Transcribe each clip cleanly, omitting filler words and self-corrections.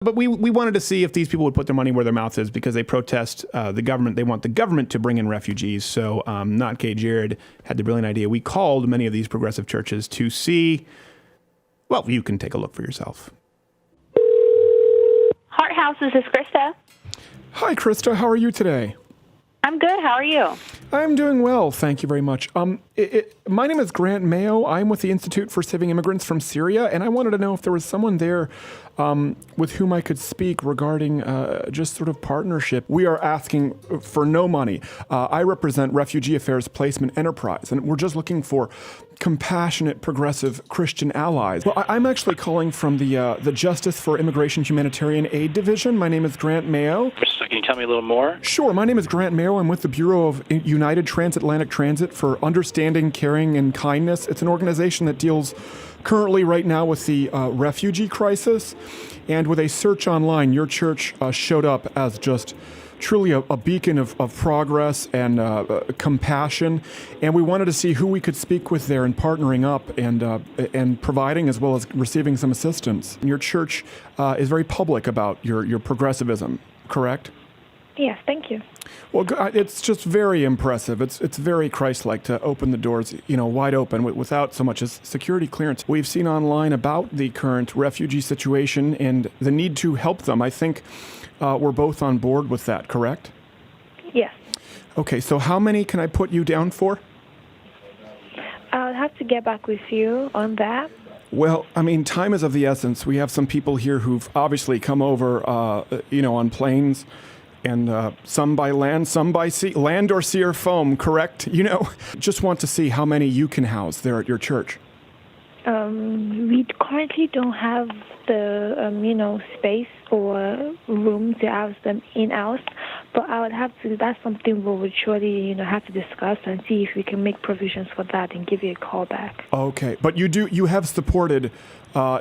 But we wanted to see if these people would put their money where their mouth is because they protest the government. They want the government to bring in refugees. So Not Gay Jared had the brilliant idea. We called many of these progressive churches to see, well, you can take a look for yourself. Heart House, this is Krista. Hi, Krista. How are you today? I'm good. How are you? I'm doing well. Thank you very much. My name is Grant Mayo. I'm with the Institute for Saving Immigrants from Syria, and I wanted to know if there was someone there with whom I could speak regarding just sort of partnership. We are asking for no money. I represent Refugee Affairs Placement Enterprise, and we're just looking for compassionate, progressive Christian allies. Well, I'm actually calling from the Justice for Immigration Humanitarian Aid Division. My name is Grant Mayo. So can you tell me a little more? Sure. My name is Grant Mayo. I'm with the Bureau of United Transatlantic Transit for Understanding, Caring, and Kindness. It's an organization that deals currently right now with the refugee crisis. And with a search online, your church showed up as just truly a beacon of progress and compassion. And we wanted to see who we could speak with there and partnering up and providing as well as receiving some assistance. Your church is very public about your progressivism, correct? Yes, thank you. Well, it's just very impressive. It's very Christ-like to open the doors, wide open without so much as security clearance. We've seen online about the current refugee situation and the need to help them. I think we're both on board with that, correct? Yes. Okay, so how many can I put you down for? I'll have to get back with you on that. Well, I mean, time is of the essence. We have some people here who've obviously come over, on planes, and some by land, some by sea, land or sea or foam, correct? Just want to see how many you can house there at your church. We currently don't have the, space or room to house them in-house, but I would have to, that's something we would surely, have to discuss and see if we can make provisions for that and give you a call back. Okay, but you have supported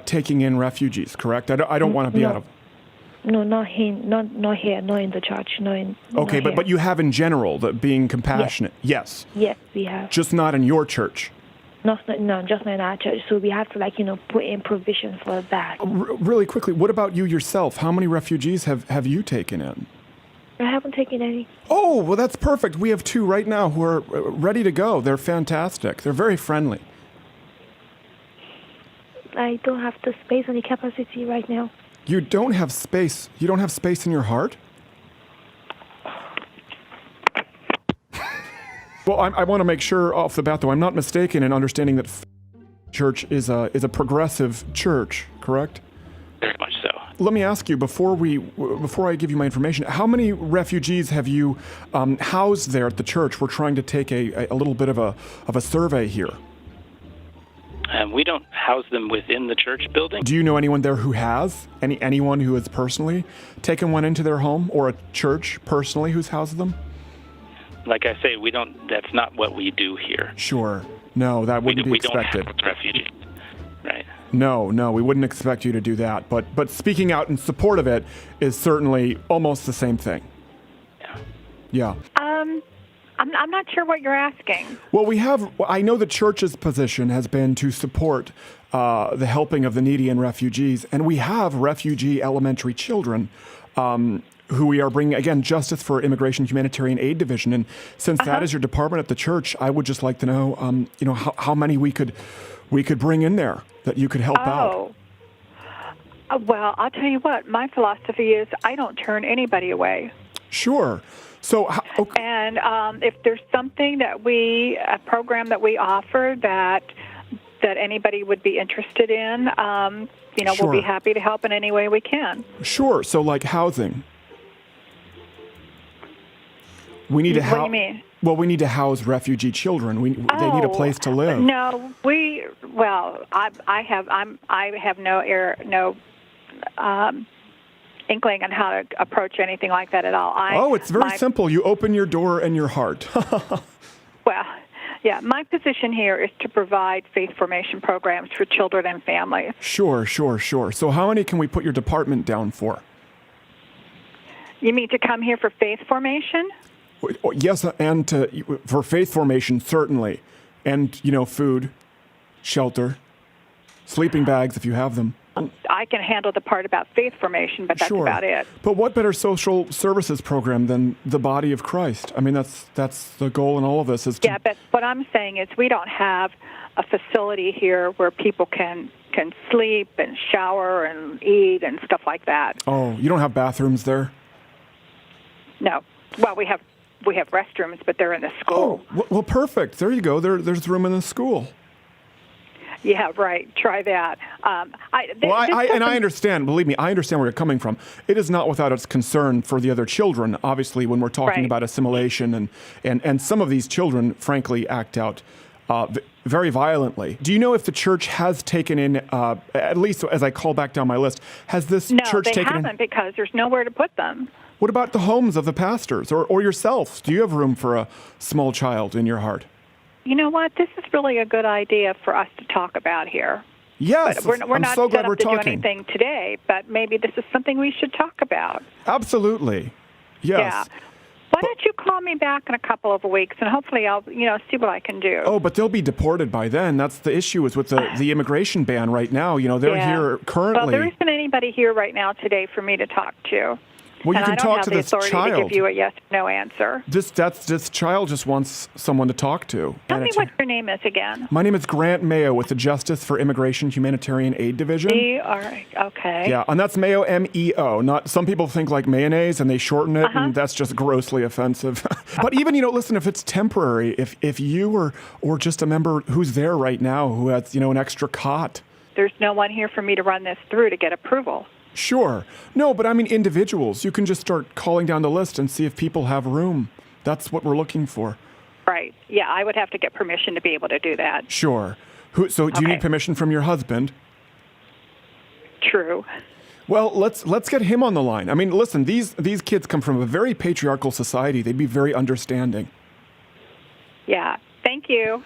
taking in refugees, correct? I don't want to be out of... No, not here, not in the church, Okay, but you have in general, being compassionate, yes? Yes, we have. Just not in your church? No, just not in our church. So we have to, put in provisions for that. Really quickly, what about you yourself? How many refugees have you taken in? I haven't taken any. Oh, well, that's perfect. We have 2 right now who are ready to go. They're fantastic. They're very friendly. I don't have the space or the capacity right now. You don't have space? You don't have space in your heart? Well, I want to make sure off the bat, though, I'm not mistaken in understanding that church is a progressive church, correct? Very much so. Let me ask you, before I give you my information, how many refugees have you housed there at the church? We're trying to take a little bit of a survey here. We don't house them within the church building. Do you know anyone there who has? Anyone who has personally taken one into their home, or a church personally who's housed them? Like I say, we don't. That's not what we do here. Sure. No, that wouldn't be expected. We don't house refugees. Right. No, we wouldn't expect you to do that. But speaking out in support of it is certainly almost the same thing. Yeah. I'm not sure what you're asking. Well, I know the church's position has been to support the helping of the needy and refugees, and we have refugee elementary children who we are bringing, again, Justice for Immigration Humanitarian Aid Division. And since that is your department at the church, I would just like to know, how many we could bring in there that you could help out. Well, I'll tell you what, my philosophy is I don't turn anybody away. Sure. So, okay. And if there's something a program that we offer that anybody would be interested in, Sure. We'll be happy to help in any way we can. Sure. So, like housing. We need to What do you mean? Well, we need to house refugee children. They need a place to live. No, I have no inkling on how to approach anything like that at all. It's very simple. You open your door and your heart. Well, yeah, my position here is to provide faith formation programs for children and families. Sure. So how many can we put your department down for? You mean to come here for faith formation? Yes, and for faith formation, certainly. And, food, shelter, sleeping bags if you have them. I can handle the part about faith formation, but that's Sure. about it. But what better social services program than the body of Christ? I mean, that's the goal in all of this is to... Yeah, but what I'm saying is we don't have a facility here where people can sleep and shower and eat and stuff like that. Oh, you don't have bathrooms there? No. Well, we have restrooms, but they're in the school. Oh, well, perfect. There you go. There's room in the school. Yeah, right. Try that. I understand. Believe me, I understand where you're coming from. It is not without its concern for the other children. Obviously, when we're talking Right. about assimilation, and some of these children, frankly, act out very violently. Do you know if the church has taken in, at least as I call back down my list, has this No, church they taken haven't in? because there's nowhere to put them. What about the homes of the pastors or yourself? Do you have room for a small child in your heart? You know what? This is really a good idea for us to talk about here. Yes, We're I'm not so set glad up we're to do talking. anything today, but maybe this is something we should talk about. Absolutely. Yes. Yeah. Why don't you call me back in a couple of weeks, and hopefully I'll, see what I can do. Oh, but they'll be deported by then. That's the issue is with the immigration ban right now. They're Yeah. here currently. Well, there isn't anybody here right now today for me to talk to. Well, you and can I don't talk have to the this authority to child. give you a yes or no answer. This child just wants someone to talk to. Tell And me it's- what your name is again. My name is Grant Mayo with the Justice for Immigration Humanitarian Aid Division. Okay. Yeah, and that's Mayo, M-E-O. Not some people think like mayonnaise and they shorten it, and that's just grossly offensive. But even listen, if it's temporary, if you or just a member who's there right now who has an extra cot. There's no one here for me to run this through to get approval. Sure. No, but I mean individuals. You can just start calling down the list and see if people have room. That's what we're looking for. Right. Yeah, I would have to get permission to be able to do that. Sure. So do you need permission from your husband? True. Well, let's get him on the line. I mean, listen, these kids come from a very patriarchal society. They'd be very understanding. Yeah. Thank you.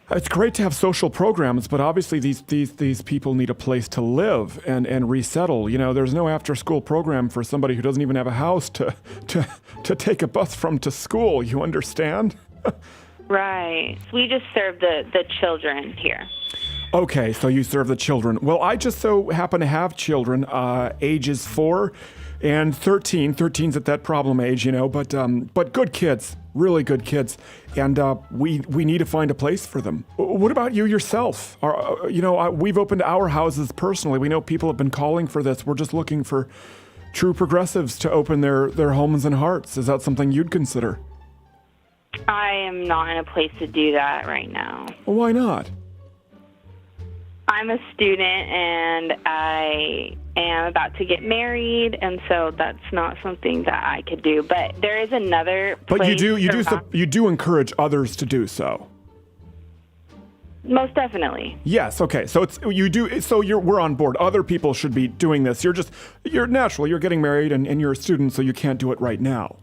It's great to have social programs, but obviously these people need a place to live and resettle. There's no after-school program for somebody who doesn't even have a house to take a bus from to school. You understand? Right. We just serve the children here. Okay, so you serve the children. Well, I just so happen to have children, ages 4 and 13. 13's at that problem age, but good kids, really good kids, and we need to find a place for them. What about you yourself? We've opened our houses personally. We know people have been calling for this. We're just looking for true progressives to open their homes and hearts. Is that something you'd consider? I am not in a place to do that right now. Well, why not? I'm a student and I am about to get married, and so that's not something that I could do. But there is another place. But you do encourage others to do so. Most definitely. Yes. Okay. So we're on board. Other people should be doing this. You're getting married and you're a student, so you can't do it right now.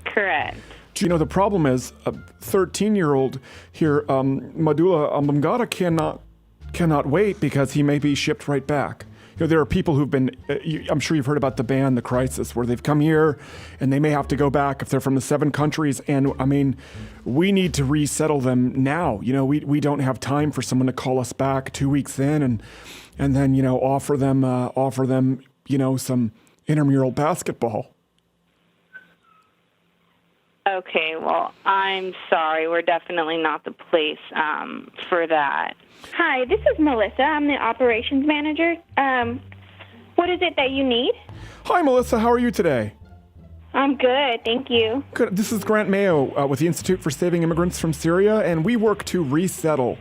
Correct. The problem is a 13-year-old here, Madula Ambamgata cannot wait because he may be shipped right back. There are people who've been, I'm sure you've heard about the ban, the crisis, where they've come here and they may have to go back if they're from the 7 countries. And I mean, we need to resettle them now. We don't have time for someone to call us back 2 weeks in and then, offer them, some intramural basketball. Okay, well, I'm sorry. We're definitely not the place for that. Hi, this is Melissa. I'm the operations manager. What is it that you need? Hi, Melissa. How are you today? I'm good, thank you. Good. This is Grant Mayo with the Institute for Saving Immigrants from Syria, and we work to resettle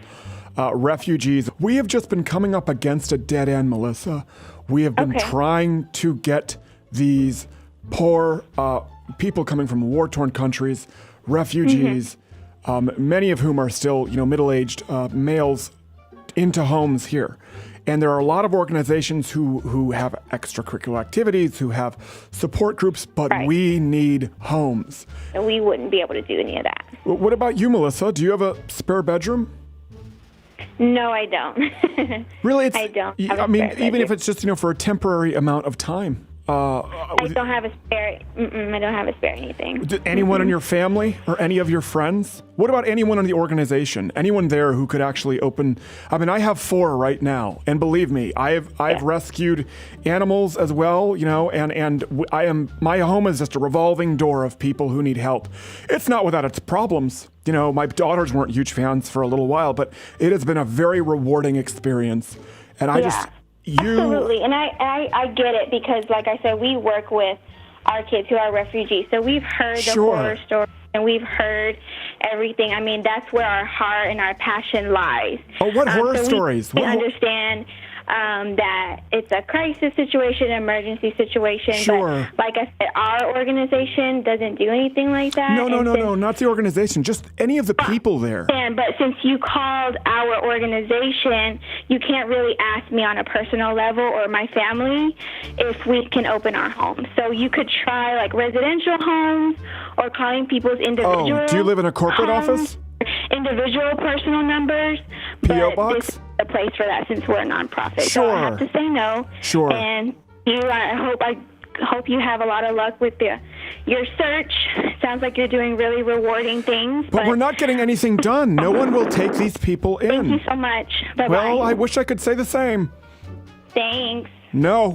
refugees. We have just been coming up against a dead end, Melissa. We have been trying to get these poor people coming from war-torn countries, refugees, many of whom are still, middle-aged males, into homes here. And there are a lot of organizations who have extracurricular activities, who have support groups, but we need homes. And we wouldn't be able to do any of that. What about you, Melissa? Do you have a spare bedroom? No, I don't. Really? I don't. I mean, even if it's just, for a temporary amount of time, I don't have a spare. I don't have a spare anything. Anyone in your family or any of your friends? What about anyone in the organization? Anyone there who could actually open? I mean, I have 4 right now, and believe me, I've rescued animals as well. You know, and my home is just a revolving door of people who need help. It's not without its problems. You know, my daughters weren't huge fans for a little while, but it has been a very rewarding experience, and I just. Absolutely, and I get it because, like I said, we work with our kids who are refugees, so we've heard the horror stories and we've heard everything. I mean, that's where our heart and our passion lies. Oh, what horror stories? We understand that it's a crisis situation, emergency situation. Sure. But like I said, our organization doesn't do anything like that. No, not the organization. Just any of the people there. But since you called our organization, you can't really ask me on a personal level or my family if we can open our homes. So you could try like residential homes or calling people's individual. Oh, do you live in a corporate homes, office? Individual personal numbers. P.O. box? This is the place for that since we're a nonprofit. Sure. So I have to say no. Sure. And I hope you have a lot of luck with your search. Sounds like you're doing really rewarding things. But we're not getting anything done. No one will take these people in. Thank you so much. Bye-bye. Well, I wish I could say the same. Thanks. No.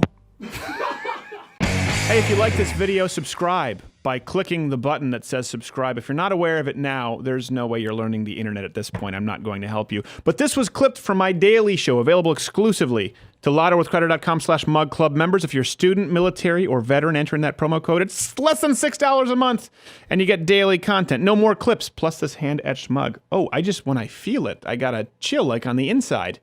Hey, if you like this video, subscribe by clicking the button that says subscribe. If you're not aware of it now, there's no way you're learning the internet at this point. I'm not going to help you. But this was clipped from my daily show, available exclusively to LottoWithCreditor.com/MugClub members. If you're a student, military, or veteran, enter in that promo code. It's less than $6 a month, and you get daily content. No more clips, plus this hand-etched mug. Oh, when I feel it, I got a chill like on the inside.